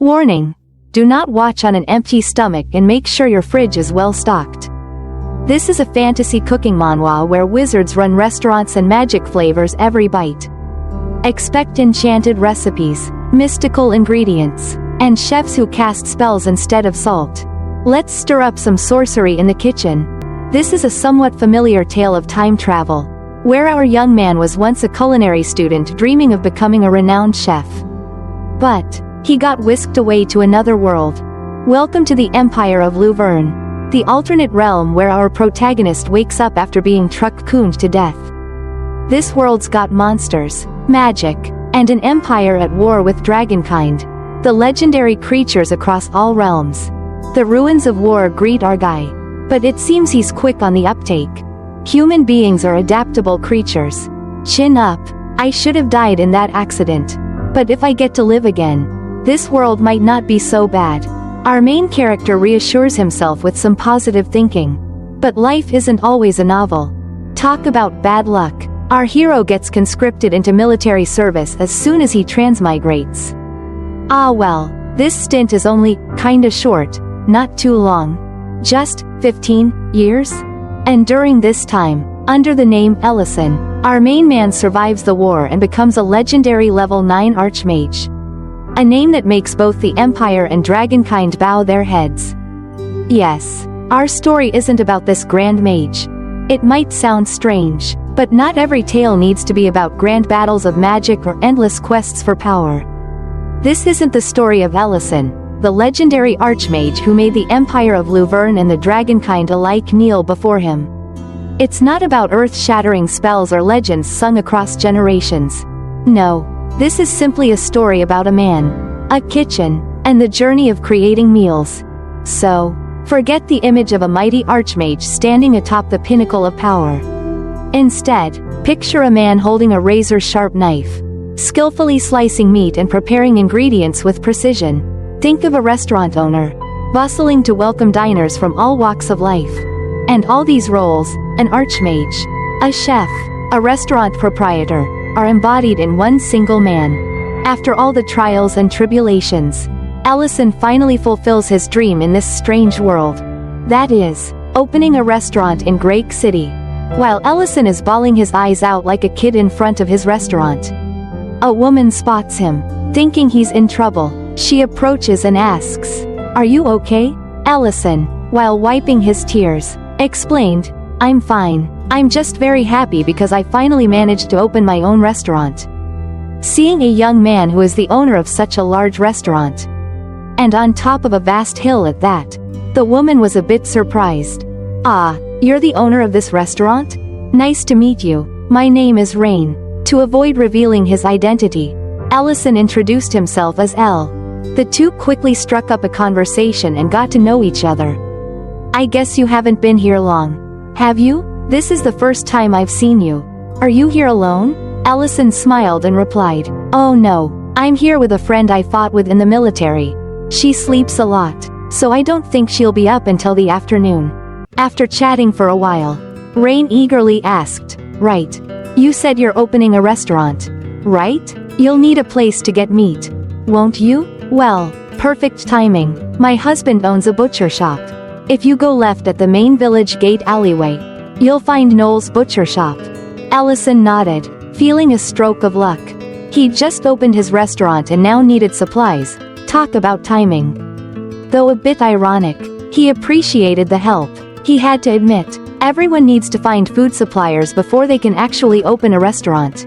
Warning! Do not watch on an empty stomach and make sure your fridge is well stocked. This is a fantasy cooking manhwa where wizards run restaurants and magic flavors every bite. Expect enchanted recipes, mystical ingredients, and chefs who cast spells instead of salt. Let's stir up some sorcery in the kitchen. This is a somewhat familiar tale of time travel, where our young man was once a culinary student dreaming of becoming a renowned chef. But he got whisked away to another world. Welcome to the Empire of Luverne, the alternate realm where our protagonist wakes up after being truck-cooned to death. This world's got monsters, magic, and an empire at war with dragonkind, the legendary creatures across all realms. The ruins of war greet our guy, but it seems he's quick on the uptake. Human beings are adaptable creatures. Chin up, I should have died in that accident. But if I get to live again, this world might not be so bad. Our main character reassures himself with some positive thinking. But life isn't always a novel. Talk about bad luck. Our hero gets conscripted into military service as soon as he transmigrates. Ah well, this stint is only kinda short, not too long. Just 15 years? And during this time, under the name Ellison, our main man survives the war and becomes a legendary level 9 archmage. A name that makes both the Empire and dragonkind bow their heads. Yes, our story isn't about this grand mage. It might sound strange, but not every tale needs to be about grand battles of magic or endless quests for power. This isn't the story of Ellison, the legendary archmage who made the Empire of Luverne and the dragonkind alike kneel before him. It's not about earth-shattering spells or legends sung across generations. No, this is simply a story about a man, a kitchen, and the journey of creating meals. So, forget the image of a mighty archmage standing atop the pinnacle of power. Instead, picture a man holding a razor-sharp knife, skillfully slicing meat and preparing ingredients with precision. Think of a restaurant owner, bustling to welcome diners from all walks of life. And all these roles, an archmage, a chef, a restaurant proprietor, are embodied in one single man. After all the trials and tribulations, Ellison finally fulfills his dream in this strange world. That is, opening a restaurant in Great City. While Ellison is bawling his eyes out like a kid in front of his restaurant, a woman spots him, thinking he's in trouble. She approaches and asks, "Are you okay?" Ellison, while wiping his tears, explained, "I'm fine. I'm just very happy because I finally managed to open my own restaurant." Seeing a young man who is the owner of such a large restaurant, and on top of a vast hill at that, the woman was a bit surprised. "Ah, you're the owner of this restaurant? Nice to meet you. My name is Rain." To avoid revealing his identity, Ellison introduced himself as Elle. The two quickly struck up a conversation and got to know each other. "I guess you haven't been here long. Have you? This is the first time I've seen you. Are you here alone?" Ellison smiled and replied, "Oh no, I'm here with a friend I fought with in the military. She sleeps a lot, so I don't think she'll be up until the afternoon." After chatting for a while, Rain eagerly asked, "Right. You said you're opening a restaurant, right? You'll need a place to get meat, won't you?" "Well, perfect timing. My husband owns a butcher shop. If you go left at the main village gate alleyway, you'll find Noel's butcher shop." Ellison nodded, feeling a stroke of luck. He'd just opened his restaurant and now needed supplies. Talk about timing. Though a bit ironic, he appreciated the help. He had to admit, everyone needs to find food suppliers before they can actually open a restaurant.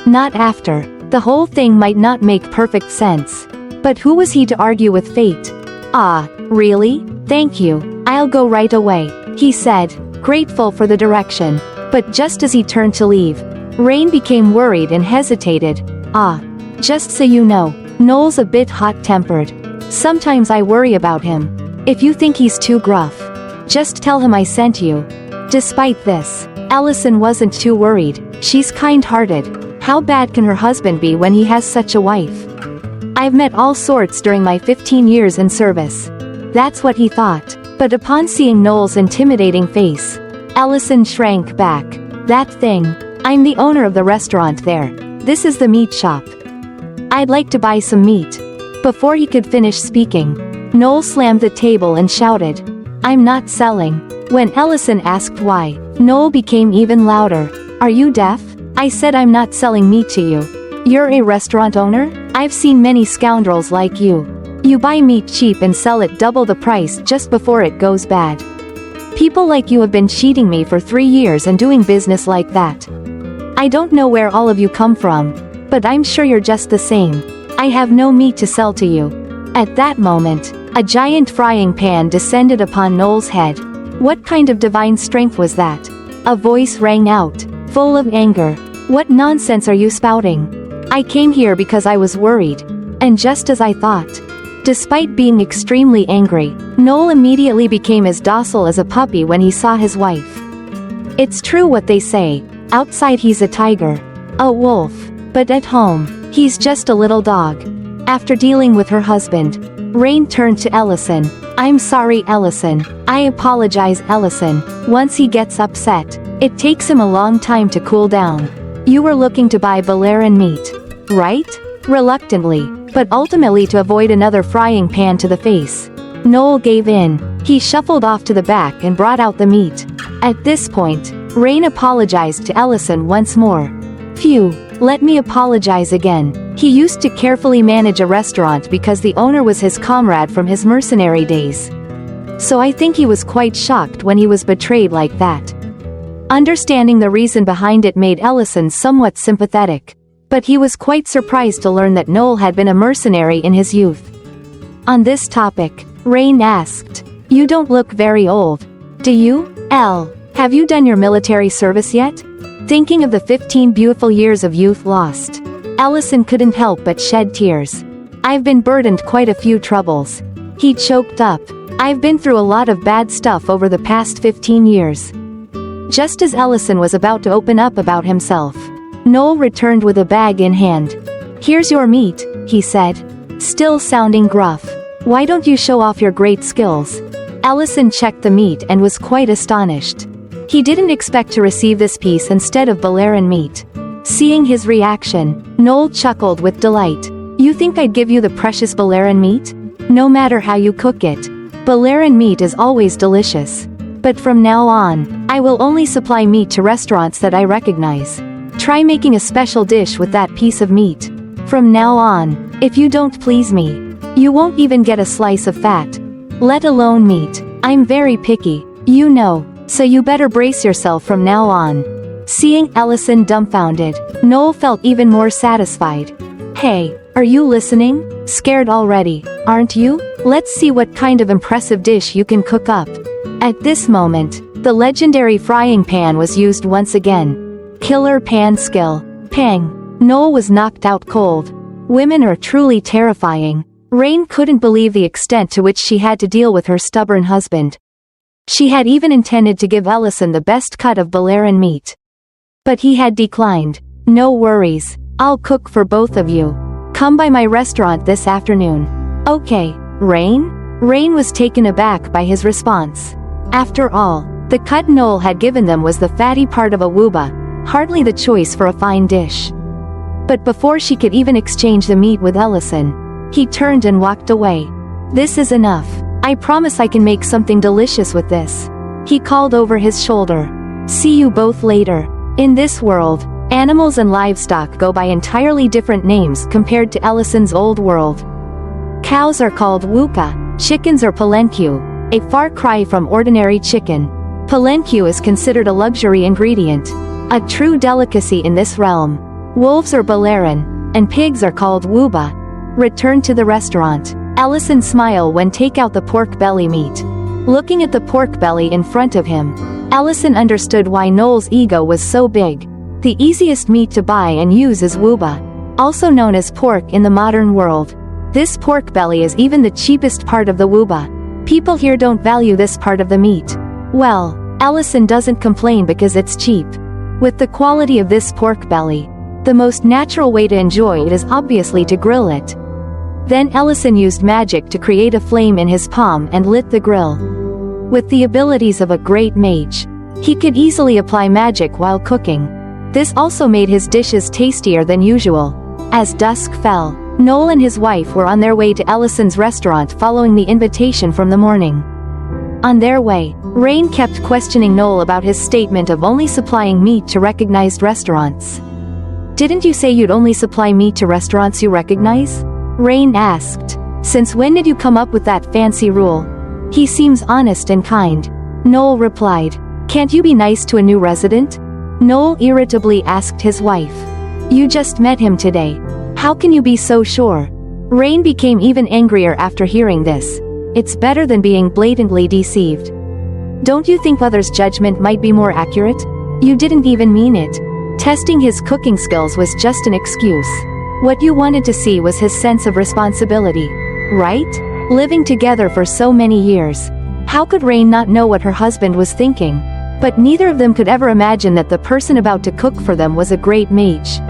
Not after. The whole thing might not make perfect sense. But who was he to argue with fate? "Ah, really? Thank you. I'll go right away," he said, grateful for the direction. But just as he turned to leave, Rain became worried and hesitated. "Ah, just so you know, Noel's a bit hot-tempered. Sometimes I worry about him. If you think he's too gruff, just tell him I sent you." Despite this, Ellison wasn't too worried. She's kind-hearted. How bad can her husband be when he has such a wife? "I've met all sorts during my 15 years in service." That's what he thought. But upon seeing Noel's intimidating face, Ellison shrank back. "That thing. I'm the owner of the restaurant there. This is the meat shop. I'd like to buy some meat." Before he could finish speaking, Noel slammed the table and shouted, "I'm not selling." When Ellison asked why, Noel became even louder. "Are you deaf? I said I'm not selling meat to you. You're a restaurant owner? I've seen many scoundrels like you. You buy meat cheap and sell it double the price just before it goes bad. People like you have been cheating me for 3 years and doing business like that. I don't know where all of you come from, but I'm sure you're just the same. I have no meat to sell to you." At that moment, a giant frying pan descended upon Noel's head. What kind of divine strength was that? A voice rang out, full of anger. "What nonsense are you spouting? I came here because I was worried. And just as I thought." Despite being extremely angry, Noel immediately became as docile as a puppy when he saw his wife. It's true what they say, outside he's a tiger, a wolf, but at home, he's just a little dog. After dealing with her husband, Rain turned to Ellison. "I'm sorry, Ellison. I apologize, Ellison." Once he gets upset, it takes him a long time to cool down. "You were looking to buy Balearan meat, right?" Reluctantly, but ultimately to avoid another frying pan to the face, Noel gave in. He shuffled off to the back and brought out the meat. At this point, Rain apologized to Ellison once more. "Phew, let me apologize again." He used to carefully manage a restaurant because the owner was his comrade from his mercenary days. So I think he was quite shocked when he was betrayed like that. Understanding the reason behind it made Ellison somewhat sympathetic. But he was quite surprised to learn that Noel had been a mercenary in his youth. On this topic, Rain asked, "You don't look very old. Do you, Elle? Have you done your military service yet?" Thinking of the 15 beautiful years of youth lost, Ellison couldn't help but shed tears. "I've been burdened quite a few troubles." He choked up. "I've been through a lot of bad stuff over the past 15 years. Just as Ellison was about to open up about himself, Noel returned with a bag in hand. "Here's your meat," he said, still sounding gruff. "Why don't you show off your great skills?" Ellison checked the meat and was quite astonished. He didn't expect to receive this piece instead of Balearan meat. Seeing his reaction, Noel chuckled with delight. "You think I'd give you the precious Balearan meat? No matter how you cook it, Balearan meat is always delicious. But from now on, I will only supply meat to restaurants that I recognize. Try making a special dish with that piece of meat. From now on, if you don't please me, you won't even get a slice of fat. Let alone meat. I'm very picky, you know, so you better brace yourself from now on." Seeing Ellison dumbfounded, Noel felt even more satisfied. "Hey, are you listening? Scared already, aren't you? Let's see what kind of impressive dish you can cook up." At this moment, the legendary frying pan was used once again. Killer pan skill. Pang. Noel was knocked out cold. Women are truly terrifying. Rain couldn't believe the extent to which she had to deal with her stubborn husband. She had even intended to give Ellison the best cut of Balearan meat. But he had declined. "No worries. I'll cook for both of you. Come by my restaurant this afternoon." "Okay, Rain?" Rain was taken aback by his response. After all, the cut Noel had given them was the fatty part of a wuba, hardly the choice for a fine dish. But before she could even exchange the meat with Ellison, he turned and walked away. "This is enough. I promise I can make something delicious with this," he called over his shoulder. "See you both later." In this world, animals and livestock go by entirely different names compared to Ellison's old world. Cows are called wuka, chickens are palenque, a far cry from ordinary chicken. Palenque is considered a luxury ingredient, a true delicacy in this realm. Wolves are Balearan, and pigs are called wuba. Return to the restaurant. Ellison smiled when take out the pork belly meat. Looking at the pork belly in front of him, Ellison understood why Noel's ego was so big. The easiest meat to buy and use is wuba, also known as pork in the modern world. This pork belly is even the cheapest part of the wuba. People here don't value this part of the meat. Well, Ellison doesn't complain because it's cheap. With the quality of this pork belly, the most natural way to enjoy it is obviously to grill it. Then Ellison used magic to create a flame in his palm and lit the grill. With the abilities of a great mage, he could easily apply magic while cooking. This also made his dishes tastier than usual. As dusk fell, Noel and his wife were on their way to Ellison's restaurant following the invitation from the morning. On their way, Rain kept questioning Noel about his statement of only supplying meat to recognized restaurants. "Didn't you say you'd only supply meat to restaurants you recognize?" Rain asked. "Since when did you come up with that fancy rule? He seems honest and kind." Noel replied. "Can't you be nice to a new resident?" Noel irritably asked his wife. "You just met him today. How can you be so sure?" Rain became even angrier after hearing this. "It's better than being blatantly deceived. Don't you think others' judgment might be more accurate? You didn't even mean it." Testing his cooking skills was just an excuse. What you wanted to see was his sense of responsibility. Right? Living together for so many years. How could Rain not know what her husband was thinking? But neither of them could ever imagine that the person about to cook for them was a great mage.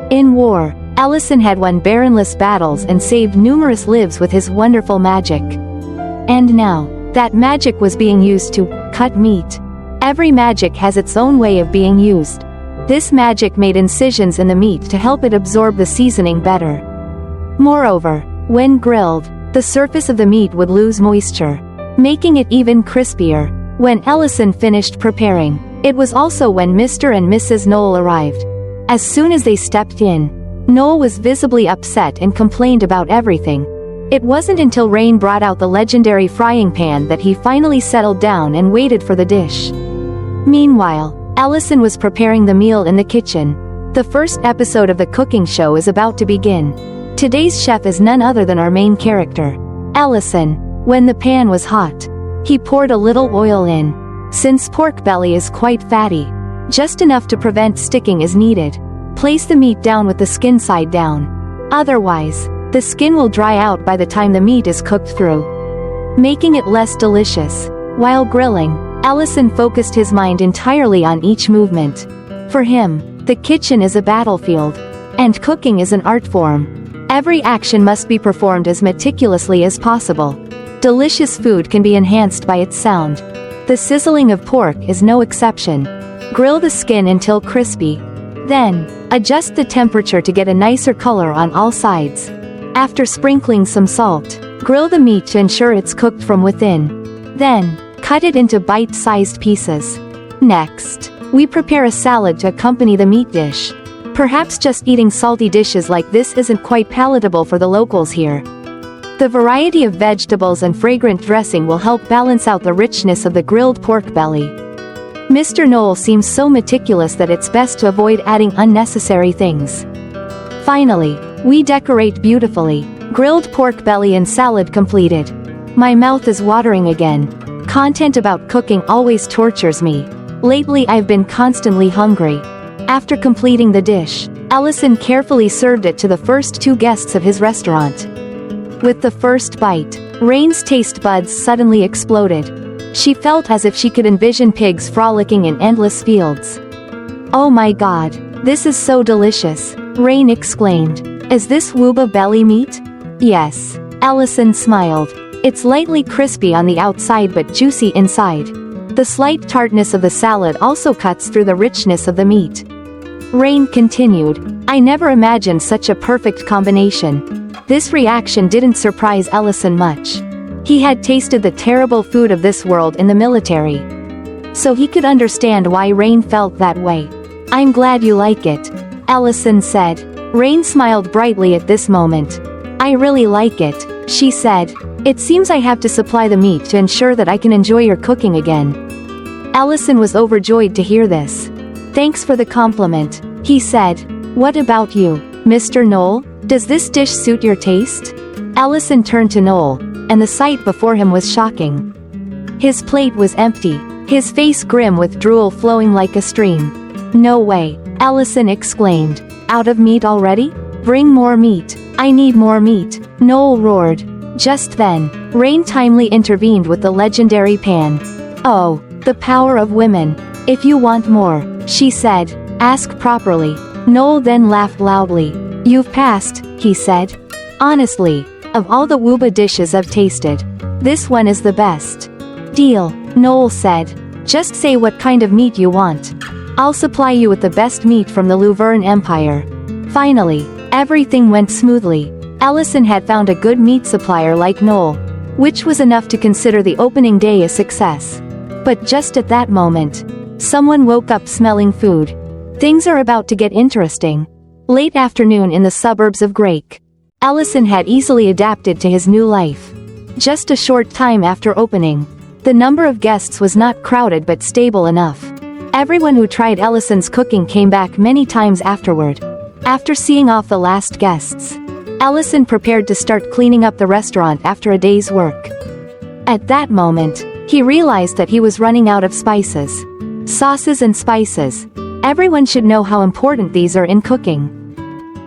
In war, Ellison had won barrenless battles and saved numerous lives with his wonderful magic. And now, that magic was being used to cut meat. Every magic has its own way of being used. This magic made incisions in the meat to help it absorb the seasoning better. Moreover, when grilled, the surface of the meat would lose moisture, making it even crispier. When Ellison finished preparing, it was also when Mr. and Mrs. Noel arrived. As soon as they stepped in, Noel was visibly upset and complained about everything. It wasn't until Rain brought out the legendary frying pan that he finally settled down and waited for the dish. Meanwhile, Ellison was preparing the meal in the kitchen. The first episode of the cooking show is about to begin. Today's chef is none other than our main character, Ellison. When the pan was hot, he poured a little oil in. Since pork belly is quite fatty, just enough to prevent sticking is needed. Place the meat down with the skin side down. Otherwise, the skin will dry out by the time the meat is cooked through, making it less delicious. While grilling, Ellison focused his mind entirely on each movement. For him, the kitchen is a battlefield, and cooking is an art form. Every action must be performed as meticulously as possible. Delicious food can be enhanced by its sound. The sizzling of pork is no exception. Grill the skin until crispy. Then, adjust the temperature to get a nicer color on all sides. After sprinkling some salt, grill the meat to ensure it's cooked from within. Then, cut it into bite-sized pieces. Next, we prepare a salad to accompany the meat dish. Perhaps just eating salty dishes like this isn't quite palatable for the locals here. The variety of vegetables and fragrant dressing will help balance out the richness of the grilled pork belly. Mr. Noel seems so meticulous that it's best to avoid adding unnecessary things. Finally, we decorate beautifully. Grilled pork belly and salad completed. My mouth is watering again. Content about cooking always tortures me. Lately I've been constantly hungry. After completing the dish, Ellison carefully served it to the first two guests of his restaurant. With the first bite, Rain's taste buds suddenly exploded. She felt as if she could envision pigs frolicking in endless fields. "Oh my god, this is so delicious," Rain exclaimed. "Is this wooba belly meat?" "Yes," Ellison smiled. "It's lightly crispy on the outside but juicy inside. The slight tartness of the salad also cuts through the richness of the meat." Rain continued, "I never imagined such a perfect combination." This reaction didn't surprise Ellison much. He had tasted the terrible food of this world in the military, so he could understand why Rain felt that way. "I'm glad you like it," Ellison said. Rain smiled brightly at this moment. "I really like it," she said. "It seems I have to supply the meat to ensure that I can enjoy your cooking again." Ellison was overjoyed to hear this. "Thanks for the compliment," he said. "What about you, Mr. Noel? Does this dish suit your taste?" Ellison turned to Noel, and the sight before him was shocking. His plate was empty, his face grim with drool flowing like a stream. "No way," Ellison exclaimed. "Out of meat already? Bring more meat. I need more meat," Noel roared. Just then, Rain timely intervened with the legendary pan. "Oh, the power of women. If you want more," she said, "ask properly." Noel then laughed loudly. "You've passed," he said. "Honestly, of all the wooba dishes I've tasted, this one is the best." "Deal," Noel said. "Just say what kind of meat you want. I'll supply you with the best meat from the Luverne Empire." Finally, everything went smoothly. Allison had found a good meat supplier like Noel, which was enough to consider the opening day a success. But just at that moment, someone woke up smelling food. Things are about to get interesting. Late afternoon in the suburbs of Grake. Allison had easily adapted to his new life. Just a short time after opening, the number of guests was not crowded but stable enough. Everyone who tried Allison's cooking came back many times afterward. After seeing off the last guests, Allison prepared to start cleaning up the restaurant after a day's work. At that moment, he realized that he was running out of spices. Sauces and spices. Everyone should know how important these are in cooking.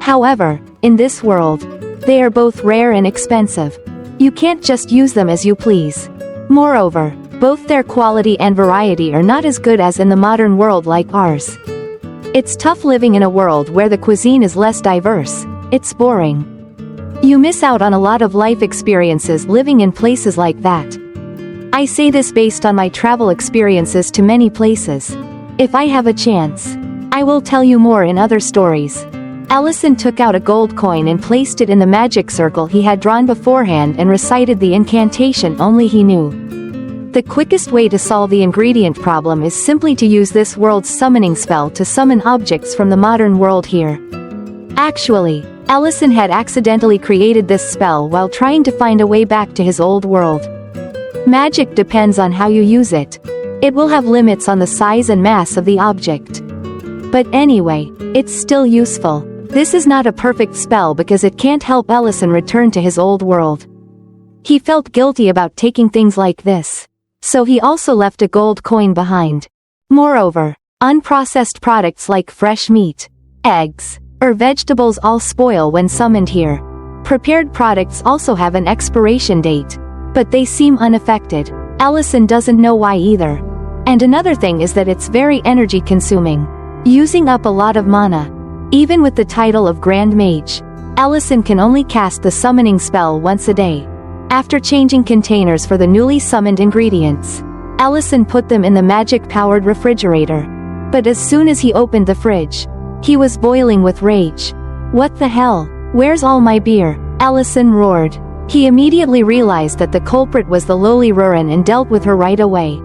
However, in this world, they are both rare and expensive. You can't just use them as you please. Moreover, both their quality and variety are not as good as in the modern world like ours. It's tough living in a world where the cuisine is less diverse. It's boring. You miss out on a lot of life experiences living in places like that. I say this based on my travel experiences to many places. If I have a chance, I will tell you more in other stories. Allison took out a gold coin and placed it in the magic circle he had drawn beforehand and recited the incantation only he knew. The quickest way to solve the ingredient problem is simply to use this world's summoning spell to summon objects from the modern world here. Actually, Allison had accidentally created this spell while trying to find a way back to his old world. Magic depends on how you use it. It will have limits on the size and mass of the object. But anyway, it's still useful. This is not a perfect spell because it can't help Allison return to his old world. He felt guilty about taking things like this. So he also left a gold coin behind. Moreover, unprocessed products like fresh meat, eggs, or vegetables all spoil when summoned here. Prepared products also have an expiration date, but they seem unaffected. Allison doesn't know why either. And another thing is that it's very energy consuming, using up a lot of mana. Even with the title of Grand Mage, Allison can only cast the summoning spell once a day. After changing containers for the newly summoned ingredients, Allison put them in the magic-powered refrigerator. But as soon as he opened the fridge, he was boiling with rage. What the hell? Where's all my beer? Allison roared. He immediately realized that the culprit was the lowly Rurin and dealt with her right away.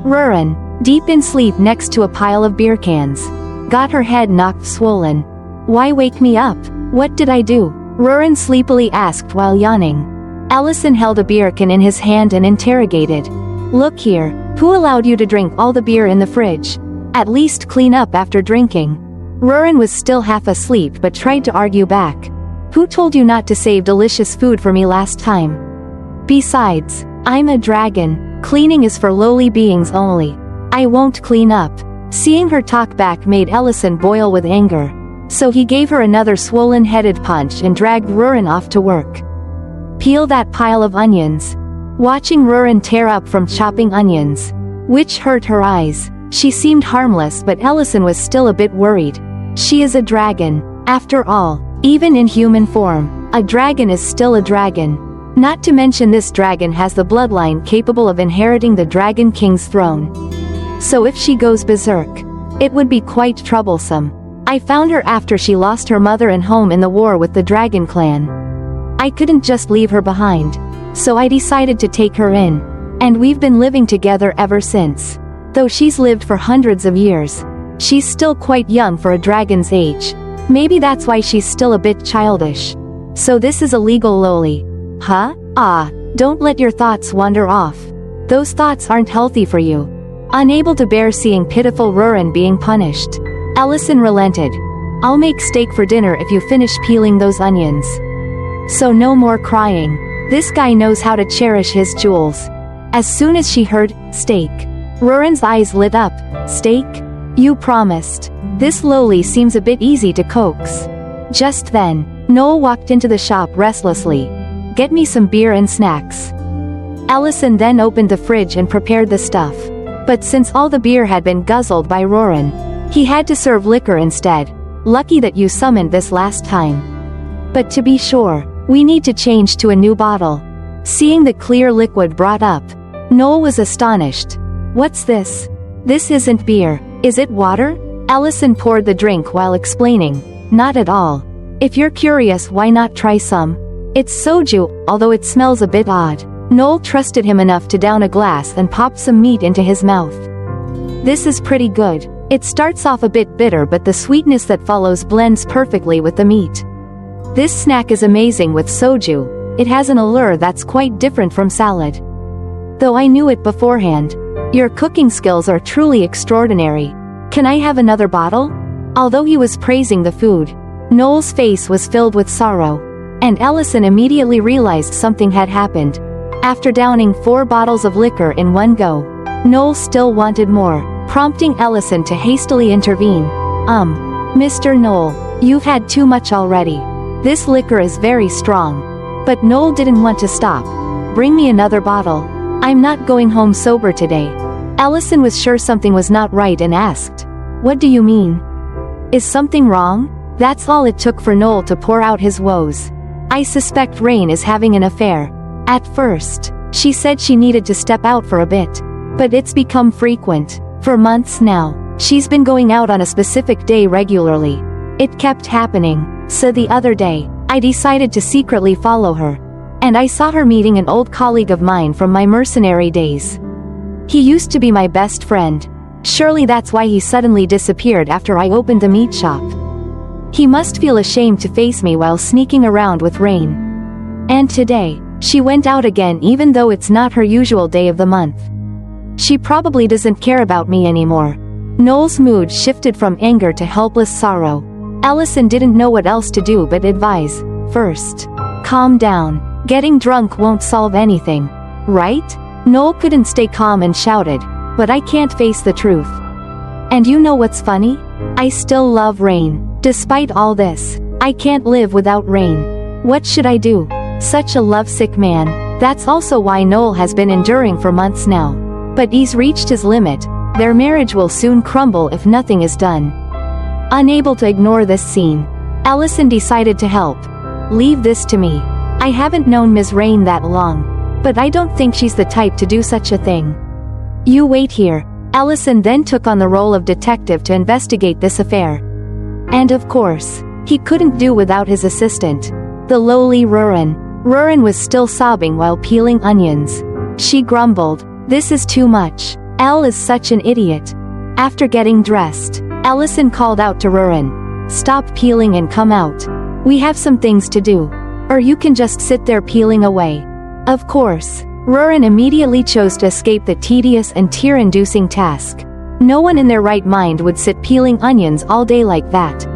Rurin, deep in sleep next to a pile of beer cans, got her head knocked swollen. Why wake me up? What did I do? Rurin sleepily asked while yawning. Allison held a beer can in his hand and interrogated. Look here, who allowed you to drink all the beer in the fridge? At least clean up after drinking. Rurin was still half asleep but tried to argue back. Who told you not to save delicious food for me last time? Besides, I'm a dragon. Cleaning is for lowly beings only. I won't clean up. Seeing her talk back made Allison boil with anger. So he gave her another swollen-headed punch and dragged Rurin off to work. Peel that pile of onions. Watching Rurin tear up from chopping onions, which hurt her eyes, she seemed harmless but Allison was still a bit worried. She is a dragon. After all, even in human form, a dragon is still a dragon. Not to mention this dragon has the bloodline capable of inheriting the Dragon King's throne. So if she goes berserk, it would be quite troublesome. I found her after she lost her mother and home in the war with the Dragon Clan. I couldn't just leave her behind, so I decided to take her in, and we've been living together ever since. Though she's lived for hundreds of years, she's still quite young for a dragon's age. Maybe that's why she's still a bit childish. So this is a legal lowly. Huh? Ah, don't let your thoughts wander off. Those thoughts aren't healthy for you. Unable to bear seeing pitiful Rurin being punished, Allison relented. I'll make steak for dinner if you finish peeling those onions. So no more crying. This guy knows how to cherish his jewels. As soon as she heard, steak, Rurin's eyes lit up. Steak? You promised. This lowly seems a bit easy to coax. Just then, Noel walked into the shop restlessly. Get me some beer and snacks. Allison then opened the fridge and prepared the stuff. But since all the beer had been guzzled by Rurin, he had to serve liquor instead. Lucky that you summoned this last time. But to be sure, we need to change to a new bottle. Seeing the clear liquid brought up, Noel was astonished. What's this? This isn't beer, is it water? Allison poured the drink while explaining. Not at all. If you're curious, why not try some? It's soju, although it smells a bit odd. Noel trusted him enough to down a glass and pop some meat into his mouth. This is pretty good. It starts off a bit bitter, but the sweetness that follows blends perfectly with the meat. This snack is amazing with soju. It has an allure that's quite different from salad. Though I knew it beforehand. Your cooking skills are truly extraordinary. Can I have another bottle? Although he was praising the food, Noel's face was filled with sorrow. And Ellison immediately realized something had happened. After downing 4 bottles of liquor in one go, Noel still wanted more, prompting Ellison to hastily intervene. Mr. Noel, you've had too much already. This liquor is very strong. But Noel didn't want to stop. Bring me another bottle. I'm not going home sober today. Ellison was sure something was not right and asked, "What do you mean? Is something wrong?" That's all it took for Noel to pour out his woes. "I suspect Rain is having an affair. At first, she said she needed to step out for a bit. But it's become frequent. For months now, she's been going out on a specific day regularly. It kept happening, so the other day, I decided to secretly follow her. And I saw her meeting an old colleague of mine from my mercenary days. He used to be my best friend. Surely that's why he suddenly disappeared after I opened the meat shop. He must feel ashamed to face me while sneaking around with Rain. And today, she went out again even though it's not her usual day of the month. She probably doesn't care about me anymore." Noel's mood shifted from anger to helpless sorrow. Ellison didn't know what else to do but advise, "First, calm down. Getting drunk won't solve anything. Right?" Noel couldn't stay calm and shouted, "But I can't face the truth. And you know what's funny? I still love Rain. Despite all this, I can't live without Rain. What should I do? Such a lovesick man." That's also why Noel has been enduring for months now. But he's reached his limit. Their marriage will soon crumble if nothing is done. Unable to ignore this scene, Ellison decided to help. "Leave this to me. I haven't known Ms. Rain that long. But I don't think she's the type to do such a thing. You wait here." Ellison then took on the role of detective to investigate this affair. And of course, he couldn't do without his assistant, the lowly Rurin. Rurin was still sobbing while peeling onions. She grumbled, "This is too much. Elle is such an idiot." After getting dressed, Ellison called out to Rurin, "Stop peeling and come out. We have some things to do. Or you can just sit there peeling away." Of course, Rurin immediately chose to escape the tedious and tear-inducing task. No one in their right mind would sit peeling onions all day like that.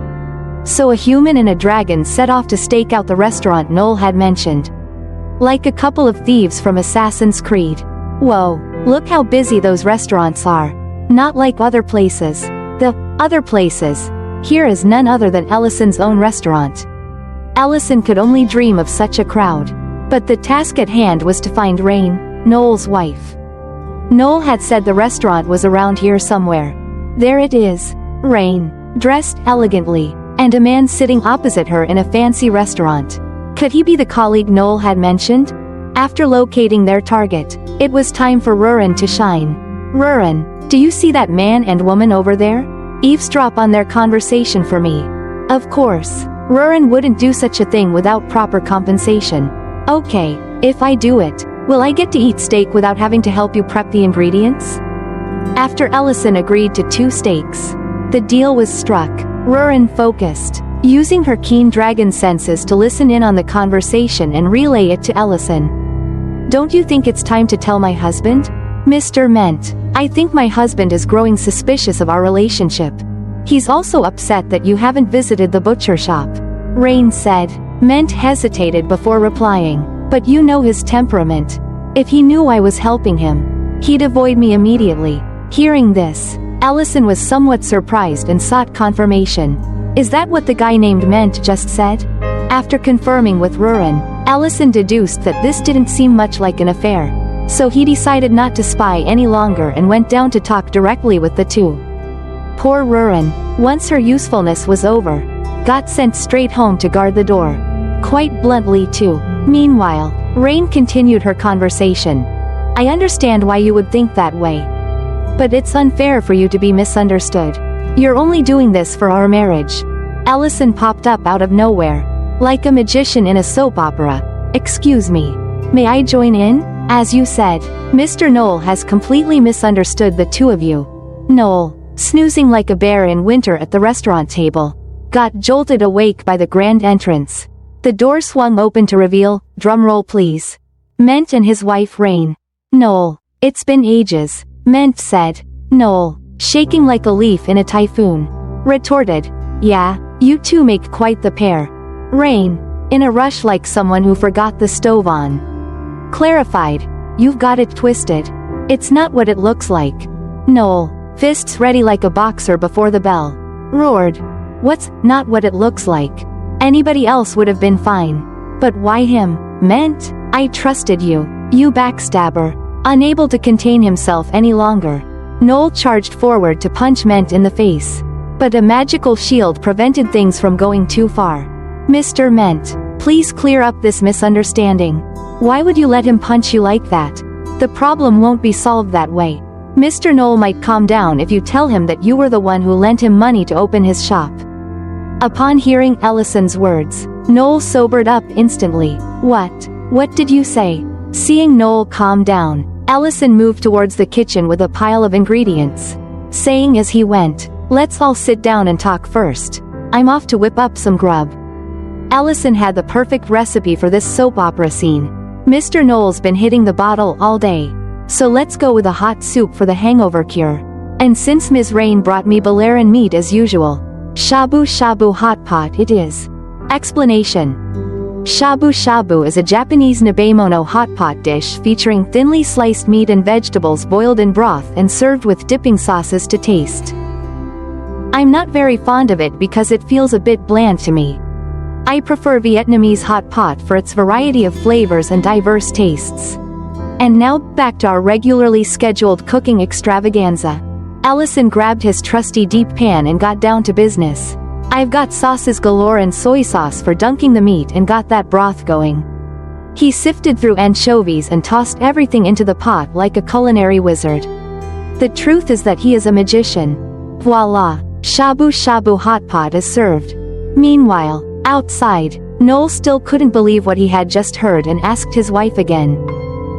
So a human and a dragon set off to stake out the restaurant Noel had mentioned. Like a couple of thieves from Assassin's Creed. Whoa, look how busy those restaurants are. Not like other places. The other places. Here is none other than Ellison's own restaurant. Ellison could only dream of such a crowd. But the task at hand was to find Rain, Noel's wife. Noel had said the restaurant was around here somewhere. There it is. Rain, dressed elegantly, and a man sitting opposite her in a fancy restaurant. Could he be the colleague Noel had mentioned? After locating their target, it was time for Rurin to shine. "Rurin, do you see that man and woman over there? Eavesdrop on their conversation for me." Of course, Rurin wouldn't do such a thing without proper compensation. "Okay, if I do it, will I get to eat steak without having to help you prep the ingredients?" After Ellison agreed to 2 steaks, the deal was struck. Rurin focused, using her keen dragon senses to listen in on the conversation and relay it to Ellison. "Don't you think it's time to tell my husband? Mr. Ment, I think my husband is growing suspicious of our relationship. He's also upset that you haven't visited the butcher shop," Rain said. Ment hesitated before replying, "But you know his temperament. If he knew I was helping him, he'd avoid me immediately." Hearing this, Ellison was somewhat surprised and sought confirmation. "Is that what the guy named Ment just said?" After confirming with Rurin, Ellison deduced that this didn't seem much like an affair. So he decided not to spy any longer and went down to talk directly with the two. Poor Rurin, once her usefulness was over, got sent straight home to guard the door. Quite bluntly too. Meanwhile, Rain continued her conversation. "I understand why you would think that way. But it's unfair for you to be misunderstood. You're only doing this for our marriage." Ellison popped up out of nowhere. Like a magician in a soap opera, Excuse me. May I join in? As you said, Mr. Noel has completely misunderstood the two of you. Noel, snoozing like a bear in winter at the restaurant table, got jolted awake by the grand entrance. The door swung open to reveal, drumroll please, Ment and his wife Rain. Noel, it's been ages, Ment said. Noel, shaking like a leaf in a typhoon, retorted, yeah, you two make quite the pair. Rain, in a rush like someone who forgot the stove on, clarified, you've got it twisted. It's not what it looks like. Noel, fists ready like a boxer before the bell, roared, what's not what it looks like? Anybody else would have been fine. But why him? Ment? I trusted you, you backstabber. Unable to contain himself any longer, Noel charged forward to punch Ment in the face. But a magical shield prevented things from going too far. Mr. Ment, please clear up this misunderstanding. Why would you let him punch you like that? The problem won't be solved that way. Mr. Noel might calm down if you tell him that you were the one who lent him money to open his shop. Upon hearing Ellison's words, Noel sobered up instantly. What did you say? Seeing Noel calm down, Ellison moved towards the kitchen with a pile of ingredients, saying as he went, let's all sit down and talk first. I'm off to whip up some grub. Ellison had the perfect recipe for this soap opera scene. Mr. Noel's been hitting the bottle all day, so let's go with a hot soup for the hangover cure. And since Ms. Rain brought me Balearin meat as usual, shabu shabu hot pot it is. Explanation. Shabu shabu is a Japanese nabemono hot pot dish featuring thinly sliced meat and vegetables boiled in broth and served with dipping sauces to taste. I'm not very fond of it because it feels a bit bland to me. I prefer Vietnamese hot pot for its variety of flavors and diverse tastes. And now back to our regularly scheduled cooking extravaganza. Ellison grabbed his trusty deep pan and got down to business. I've got sauces galore and soy sauce for dunking the meat and got that broth going. He sifted through anchovies and tossed everything into the pot like a culinary wizard. The truth is that he is a magician. Voila, shabu shabu hot pot is served. Meanwhile, outside, Noel still couldn't believe what he had just heard and asked his wife again.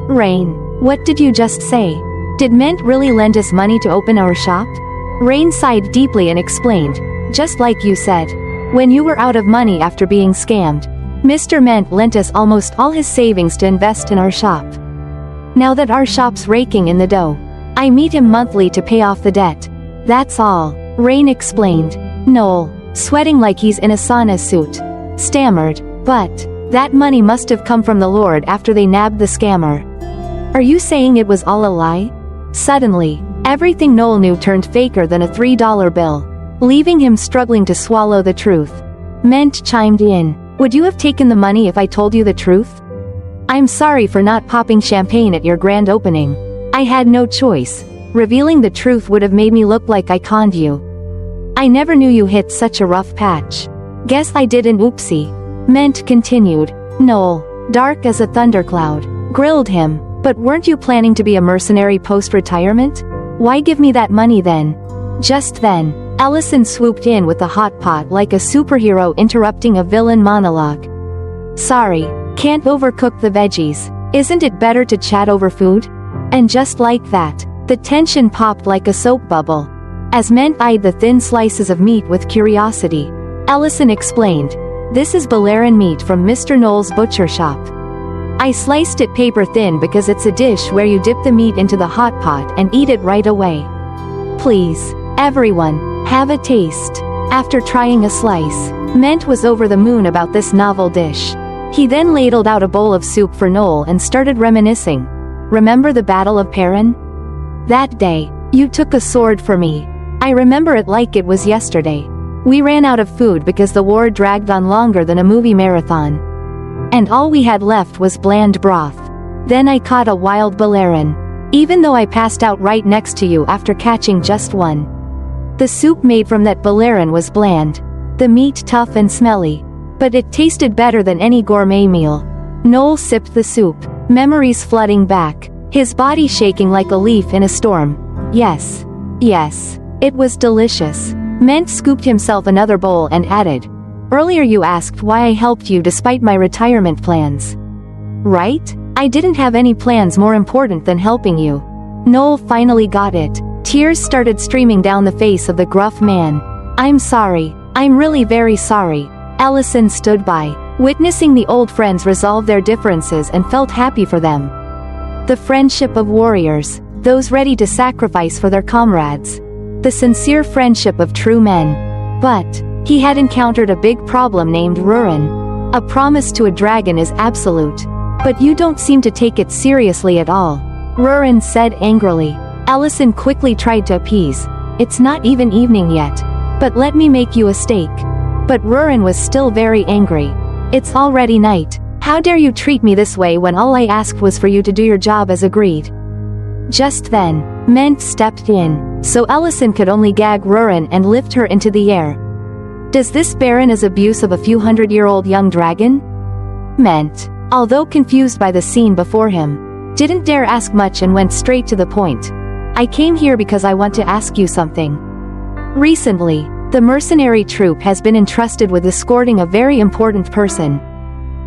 Rain, what did you just say? Did Ment really lend us money to open our shop? Rain sighed deeply and explained, just like you said. When you were out of money after being scammed, Mr. Ment lent us almost all his savings to invest in our shop. Now that our shop's raking in the dough, I meet him monthly to pay off the debt. That's all, Rain explained. Noel, sweating like he's in a sauna suit, stammered, but that money must have come from the Lord after they nabbed the scammer. Are you saying it was all a lie? Suddenly, everything Noel knew turned faker than a $3 bill, leaving him struggling to swallow the truth. Ment chimed in, would you have taken the money if I told you the truth? I'm sorry for not popping champagne at your grand opening. I had no choice. Revealing the truth would have made me look like I conned you. I never knew you hit such a rough patch. Guess I did an oopsie. Ment continued. Noel, dark as a thundercloud, grilled him, but weren't you planning to be a mercenary post-retirement? Why give me that money then? Just then, Ellison swooped in with the hot pot like a superhero interrupting a villain monologue. Sorry, can't overcook the veggies. Isn't it better to chat over food? And just like that, the tension popped like a soap bubble. As Ment eyed the thin slices of meat with curiosity, Ellison explained, this is Balearin meat from Mr. Noel's butcher shop. I sliced it paper thin because it's a dish where you dip the meat into the hot pot and eat it right away. Please, everyone, have a taste. After trying a slice, Ment was over the moon about this novel dish. He then ladled out a bowl of soup for Noel and started reminiscing. Remember the Battle of Perrin? That day, you took a sword for me. I remember it like it was yesterday. We ran out of food because the war dragged on longer than a movie marathon. And all we had left was bland broth. Then I caught a wild Balearin, even though I passed out right next to you after catching just one. The soup made from that Balearin was bland, the meat tough and smelly, but it tasted better than any gourmet meal. Noel sipped the soup, memories flooding back, his body shaking like a leaf in a storm. Yes, it was delicious. Ment scooped himself another bowl and added, earlier you asked why I helped you despite my retirement plans. right? I didn't have any plans more important than helping you. Noel finally got it. Tears started streaming down the face of the gruff man. I'm sorry. I'm really very sorry. Allison stood by, witnessing the old friends resolve their differences and felt happy for them. The friendship of warriors, those ready to sacrifice for their comrades. The sincere friendship of true men. But he had encountered a big problem named Rurin. A promise to a dragon is absolute. But you don't seem to take it seriously at all, Rurin said angrily. Allison quickly tried to appease. It's not even evening yet. But let me make you a steak. But Rurin was still very angry. It's already night. How dare you treat me this way when all I asked was for you to do your job as agreed? Just then, Ment stepped in, so Allison could only gag Rurin and lift her into the air. Does this Baron is abuse of a few hundred-year-old young dragon? Ment, although confused by the scene before him, didn't dare ask much and went straight to the point. I came here because I want to ask you something. Recently, the mercenary troop has been entrusted with escorting a very important person.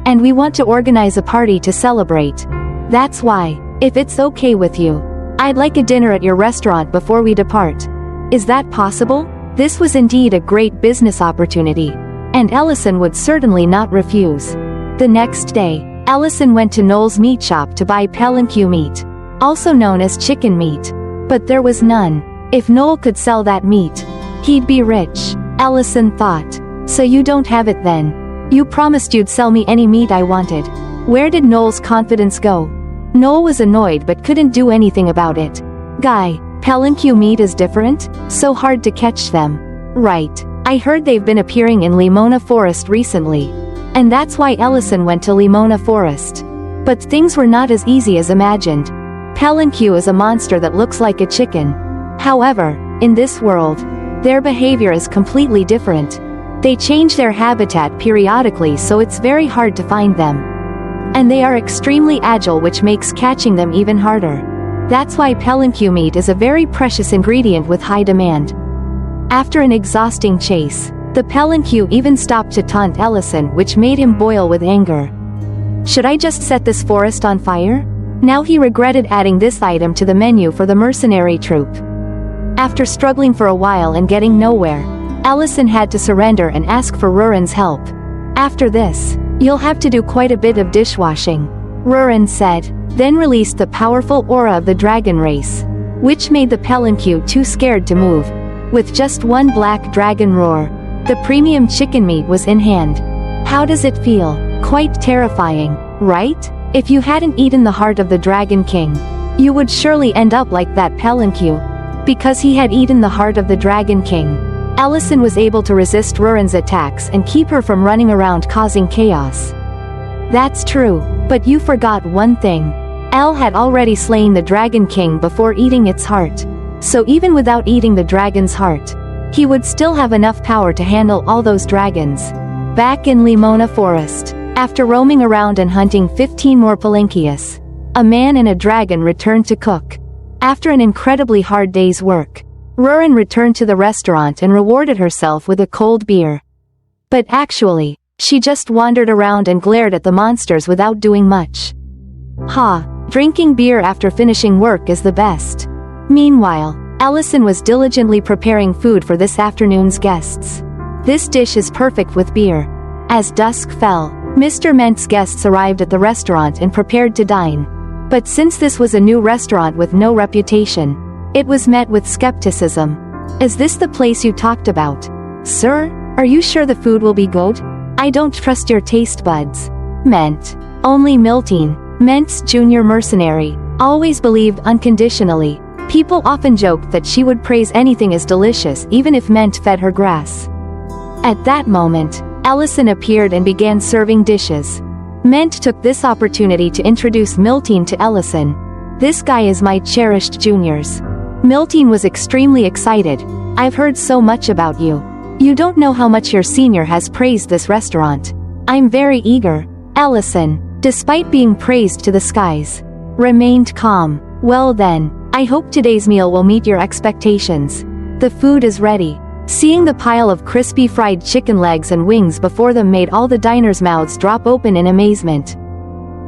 And we want to organize a party to celebrate. That's why, if it's okay with you, I'd like a dinner at your restaurant before we depart. Is that possible? This was indeed a great business opportunity, and Ellison would certainly not refuse. The next day, Ellison went to Noel's meat shop to buy palanque meat, also known as chicken meat. But there was none. If Noel could sell that meat, he'd be rich, Ellison thought. So you don't have it then? You promised you'd sell me any meat I wanted. Where did Noel's confidence go? Noel was annoyed but couldn't do anything about it. Guy, palanque meat is different? So hard to catch them. Right. I heard they've been appearing in Limona Forest recently. And that's why Ellison went to Limona Forest. But things were not as easy as imagined. Palanque is a monster that looks like a chicken. However, in this world, their behavior is completely different. They change their habitat periodically, so it's very hard to find them. And they are extremely agile, which makes catching them even harder. That's why palanque meat is a very precious ingredient with high demand. After an exhausting chase, the palanque even stopped to taunt Ellison, which made him boil with anger. Should I just set this forest on fire? Now he regretted adding this item to the menu for the mercenary troop. After struggling for a while and getting nowhere, Ellison had to surrender and ask for Rurin's help. After this, you'll have to do quite a bit of dishwashing, Rurin said, then released the powerful aura of the dragon race, which made the palanque too scared to move. With just one black dragon roar, the premium chicken meat was in hand. How does it feel? Quite terrifying, right? If you hadn't eaten the heart of the Dragon King, you would surely end up like that palanque. Because he had eaten the heart of the Dragon King, Ellison was able to resist Rurin's attacks and keep her from running around causing chaos. That's true, but you forgot one thing. Elle had already slain the Dragon King before eating its heart. So even without eating the dragon's heart, he would still have enough power to handle all those dragons. Back in Limona Forest, after roaming around and hunting 15 more palanques, a man and a dragon returned to cook. After an incredibly hard day's work, Rurin returned to the restaurant and rewarded herself with a cold beer. But actually, she just wandered around and glared at the monsters without doing much. Drinking beer after finishing work is the best. Meanwhile, Ellison was diligently preparing food for this afternoon's guests. This dish is perfect with beer. As dusk fell, Mr. Ment's guests arrived at the restaurant and prepared to dine. But since this was a new restaurant with no reputation, it was met with skepticism. Is this the place you talked about? Sir, are you sure the food will be good? I don't trust your taste buds. Ment. Only Miltine, Ment's junior mercenary, always believed unconditionally. People often joked that she would praise anything as delicious even if Ment fed her grass. At that moment, Ellison appeared and began serving dishes. Ment took this opportunity to introduce Miltine to Ellison. This guy is my cherished juniors. Miltine was extremely excited. I've heard so much about you. You don't know how much your senior has praised this restaurant. I'm very eager. Ellison, despite being praised to the skies, remained calm. Well then, I hope today's meal will meet your expectations. The food is ready. Seeing the pile of crispy fried chicken legs and wings before them made all the diners' mouths drop open in amazement.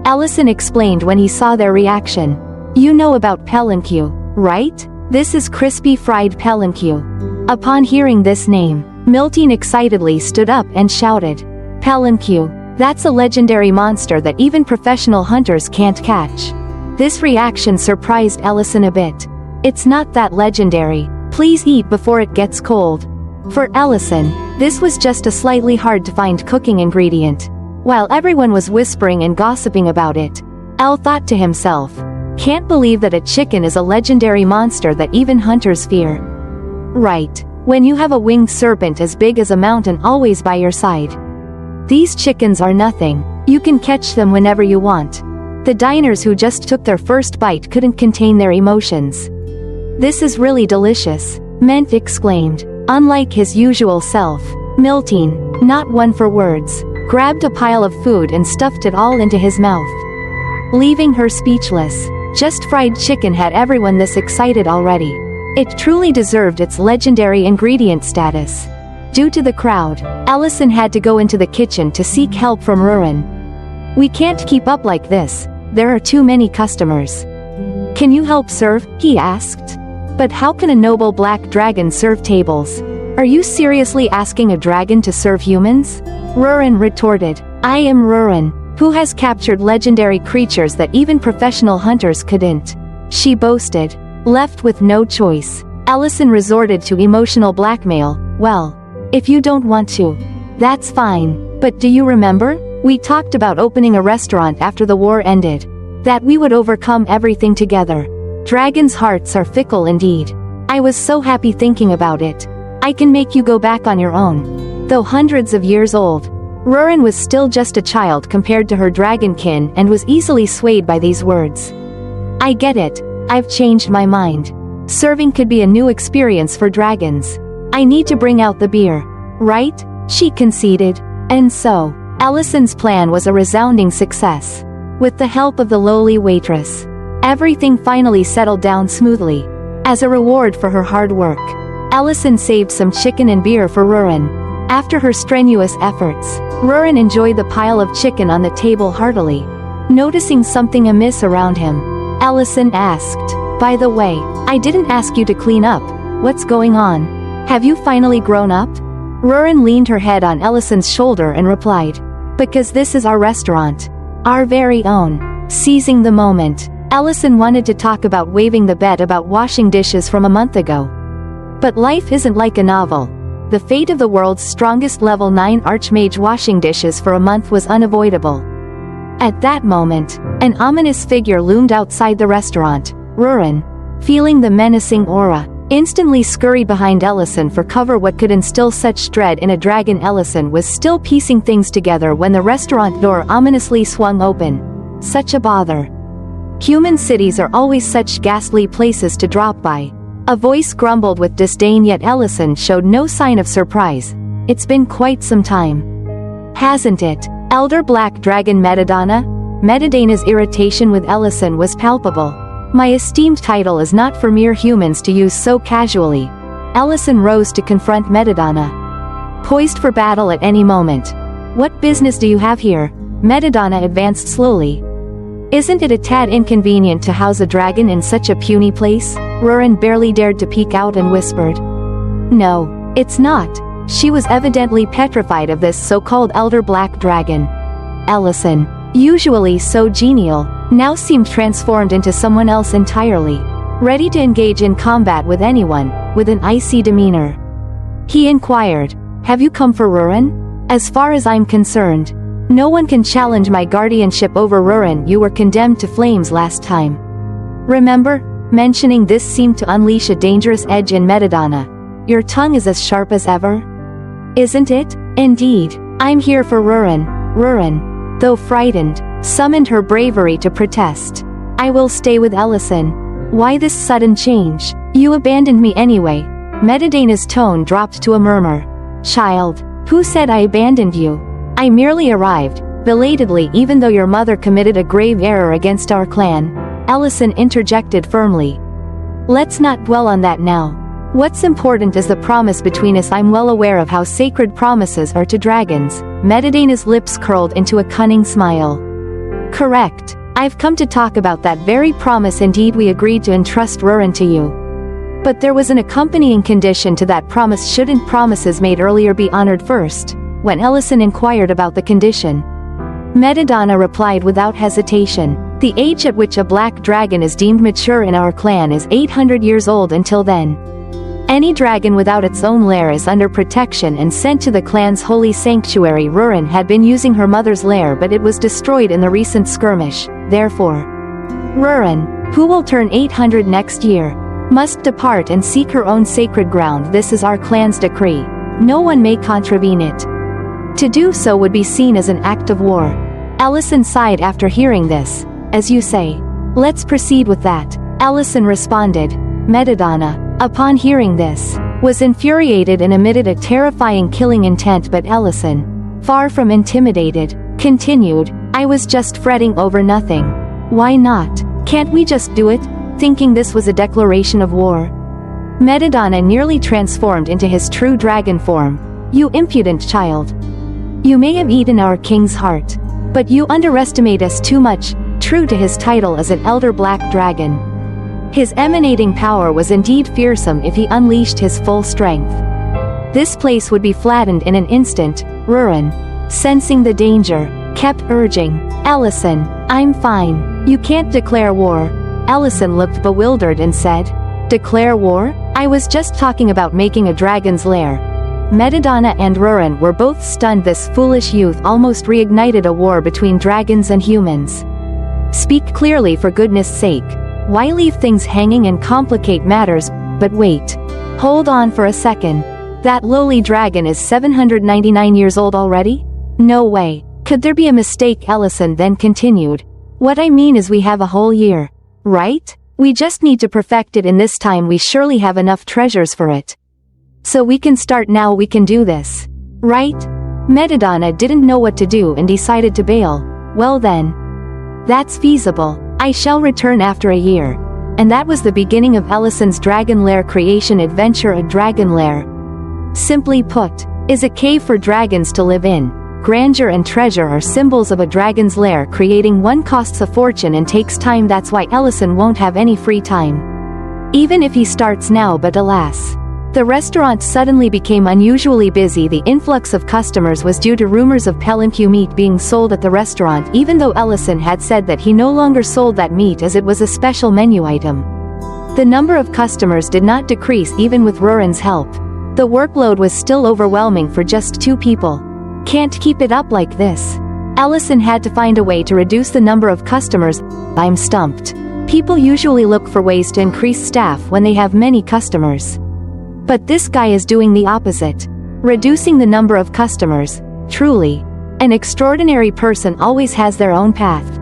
Ellison explained when he saw their reaction. You know about palanque, right? This is crispy fried palanque. Upon hearing this name, Miltine excitedly stood up and shouted, Palanque, that's a legendary monster that even professional hunters can't catch. This reaction surprised Ellison a bit. It's not that legendary, please eat before it gets cold. For Ellison, this was just a slightly hard to find cooking ingredient. While everyone was whispering and gossiping about it, Elle thought to himself, can't believe that a chicken is a legendary monster that even hunters fear. Right, when you have a winged serpent as big as a mountain always by your side. These chickens are nothing, you can catch them whenever you want. The diners who just took their first bite couldn't contain their emotions. This is really delicious, Ment exclaimed. Unlike his usual self, Miltine, not one for words, grabbed a pile of food and stuffed it all into his mouth, leaving her speechless. Just fried chicken had everyone this excited already. It truly deserved its legendary ingredient status. Due to the crowd, Ellison had to go into the kitchen to seek help from Rurin. We can't keep up like this, there are too many customers. Can you help serve? He asked. But how can a noble black dragon serve tables? Are you seriously asking a dragon to serve humans? Rurin retorted. I am Rurin, who has captured legendary creatures that even professional hunters couldn't. She boasted. Left with no choice, Ellison resorted to emotional blackmail. Well, if you don't want to, that's fine, but do you remember? We talked about opening a restaurant after the war ended. That we would overcome everything together. Dragons' hearts are fickle indeed. I was so happy thinking about it. I can make you go back on your own. Though hundreds of years old, Rurin was still just a child compared to her dragonkin and was easily swayed by these words. I get it, I've changed my mind. Serving could be a new experience for dragons. I need to bring out the beer, right? She conceded. And so, Ellison's plan was a resounding success. With the help of the lowly waitress, everything finally settled down smoothly. As a reward for her hard work, Ellison saved some chicken and beer for Rurin. After her strenuous efforts, Rurin enjoyed the pile of chicken on the table heartily. Noticing something amiss around him, Ellison asked, by the way, I didn't ask you to clean up. What's going on? Have you finally grown up? Rurin leaned her head on Ellison's shoulder and replied, because this is our restaurant. Our very own. Seizing the moment, Ellison wanted to talk about waiving the bet about washing dishes from a month ago. But life isn't like a novel. The fate of the world's strongest level 9 archmage washing dishes for a month was unavoidable. At that moment, an ominous figure loomed outside the restaurant. Rurin, feeling the menacing aura, instantly scurried behind Ellison for cover. What could instill such dread in a dragon? Ellison was still piecing things together when the restaurant door ominously swung open. Such a bother. Human cities are always such ghastly places to drop by. A voice grumbled with disdain, yet Ellison showed no sign of surprise. It's been quite some time. Hasn't it? Elder Black Dragon Metadona? Metadana's irritation with Ellison was palpable. My esteemed title is not for mere humans to use so casually. Ellison rose to confront Metadona, poised for battle at any moment. What business do you have here? Metadona advanced slowly. Isn't it a tad inconvenient to house a dragon in such a puny place? Rurin barely dared to peek out and whispered. No, it's not. She was evidently petrified of this so-called Elder Black Dragon. Ellison, usually so genial, now seemed transformed into someone else entirely, ready to engage in combat with anyone, with an icy demeanor. He inquired, have you come for Rurin? As far as I'm concerned, no one can challenge my guardianship over Rurin. You were condemned to flames last time. Remember? Mentioning this seemed to unleash a dangerous edge in Metadona. Your tongue is as sharp as ever? Isn't it? Indeed. I'm here for Rurin. Rurin, though frightened, summoned her bravery to protest. I will stay with Ellison. Why this sudden change? You abandoned me anyway. Metadana's tone dropped to a murmur. Child, who said I abandoned you? I merely arrived, belatedly, even though your mother committed a grave error against our clan. Ellison interjected firmly. Let's not dwell on that now. What's important is the promise between us. I'm well aware of how sacred promises are to dragons. Metadana's lips curled into a cunning smile. Correct. I've come to talk about that very promise. Indeed, we agreed to entrust Ruren to you. But there was an accompanying condition to that promise. Shouldn't promises made earlier be honored first? When Ellison inquired about the condition, Medidana replied without hesitation. The age at which a black dragon is deemed mature in our clan is 800 years old. Until then, any dragon without its own lair is under protection and sent to the clan's holy sanctuary. Ruren had been using her mother's lair, but it was destroyed in the recent skirmish. Therefore, Ruren, who will turn 800 next year, must depart and seek her own sacred ground. This is our clan's decree. No one may contravene it. To do so would be seen as an act of war. Ellison sighed after hearing this. As you say. Let's proceed with that. Ellison responded. Medidana, upon hearing this, was infuriated and emitted a terrifying killing intent, but Ellison, far from intimidated, continued, I was just fretting over nothing. Why not? Can't we just do it? Thinking this was a declaration of war. Medidana nearly transformed into his true dragon form. You impudent child. You may have eaten our king's heart, but you underestimate us too much. True to his title as an elder black dragon, his emanating power was indeed fearsome. If he unleashed his full strength, this place would be flattened in an instant. Ruren, sensing the danger, kept urging, Ellison, I'm fine. You can't declare war. Ellison looked bewildered and said, Declare war? I was just talking about making a dragon's lair. Medidana and Ruren were both stunned. This foolish youth almost reignited a war between dragons and humans. Speak clearly, for goodness sake. Why leave things hanging and complicate matters? But wait. Hold on for a second. That lowly dragon is 799 years old already? No way. Could there be a mistake? Ellison then continued. What I mean is we have a whole year. Right? We just need to perfect it in this time. We surely have enough treasures for it. So we can start now. We can do this. Right? Medidana didn't know what to do and decided to bail. Well then. That's feasible. I shall return after a year. And that was the beginning of Ellison's dragon lair creation adventure. A dragon lair, simply put, is a cave for dragons to live in. Grandeur and treasure are symbols of a dragon's lair. Creating one costs a fortune and takes time. That's why Ellison won't have any free time, even if he starts now. But alas, the restaurant suddenly became unusually busy. The influx of customers was due to rumors of Pelinque meat being sold at the restaurant, even though Ellison had said that he no longer sold that meat as it was a special menu item. The number of customers did not decrease even with Ruren's help. The workload was still overwhelming for just 2 people. Can't keep it up like this. Ellison had to find a way to reduce the number of customers. I'm stumped. People usually look for ways to increase staff when they have many customers. But this guy is doing the opposite. Reducing the number of customers. Truly, an extraordinary person always has their own path.